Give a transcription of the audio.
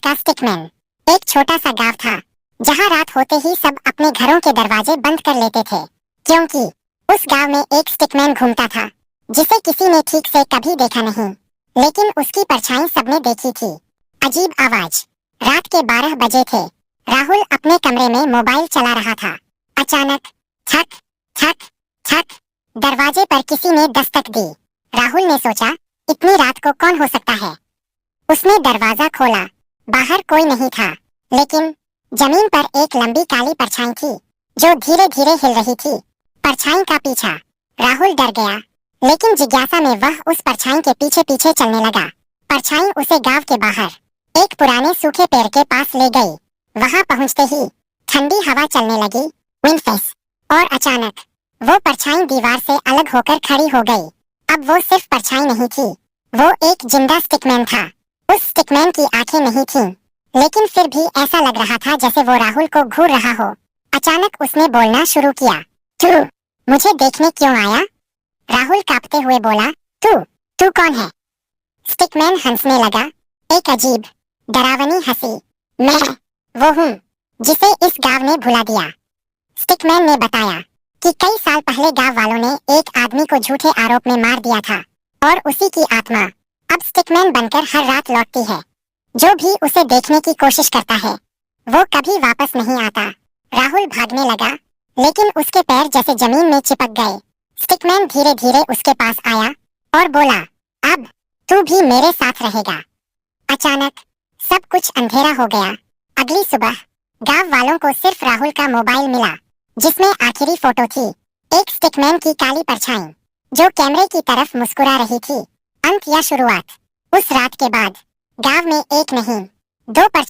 The Stickman. एक छोटा सा गांव था जहां रात होते ही सब अपने घरों के दरवाजे बंद कर लेते थे, क्योंकि उस गांव में एक स्टिकमैन घूमता था जिसे किसी ने ठीक से कभी देखा नहीं, लेकिन उसकी परछाई सबने देखी थी। अजीब आवाज। रात के 12 बजे थे। राहुल अपने कमरे में मोबाइल चला रहा था। अचानक ठक ठक ठक, दरवाजे पर किसी ने दस्तक दी। राहुल ने सोचा, इतनी रात को कौन हो सकता है। उसने दरवाजा खोला। बाहर कोई नहीं था, लेकिन जमीन पर एक लंबी काली परछाई थी जो धीरे धीरे हिल रही थी। परछाई का पीछा। राहुल डर गया, लेकिन जिज्ञासा में वह उस परछाई के पीछे पीछे चलने लगा। परछाई उसे गांव के बाहर एक पुराने सूखे पेड़ के पास ले गई। वहां पहुंचते ही ठंडी हवा चलने लगी, विंडफेस, और अचानक वो परछाई दीवार से अलग होकर खड़ी हो गई। अब वो सिर्फ परछाई नहीं थी, वो एक जिंदा स्टिकमैन था। उस स्टिकमैन की आंखें नहीं थीं, लेकिन फिर भी ऐसा लग रहा था जैसे वो राहुल को घूर रहा हो। अचानक उसने बोलना शुरू किया, तू मुझे देखने क्यों आया? राहुल कांपते हुए बोला, तू तू कौन है? स्टिकमैन हंसने लगा, एक अजीब डरावनी हंसी। मैं वो हूँ जिसे इस गांव ने भुला दिया। स्टिकमैन ने बताया कि कई साल पहले गांव वालों ने एक आदमी को झूठे आरोप में मार दिया था, और उसी की आत्मा अब स्टिकमैन बनकर हर रात लौटती है। जो भी उसे देखने की कोशिश करता है वो कभी वापस नहीं आता। राहुल भागने लगा, लेकिन उसके पैर जैसे जमीन में चिपक गए। स्टिकमैन धीरे धीरे उसके पास आया और बोला, अब तू भी मेरे साथ रहेगा। अचानक सब कुछ अंधेरा हो गया। अगली सुबह गांव वालों को सिर्फ राहुल का मोबाइल मिला, जिसमें आखिरी फोटो थी एक स्टिकमैन की काली परछाई जो कैमरे की तरफ मुस्कुरा रही थी। अंत या शुरुआत? उस रात के बाद गांव में एक नहीं, दो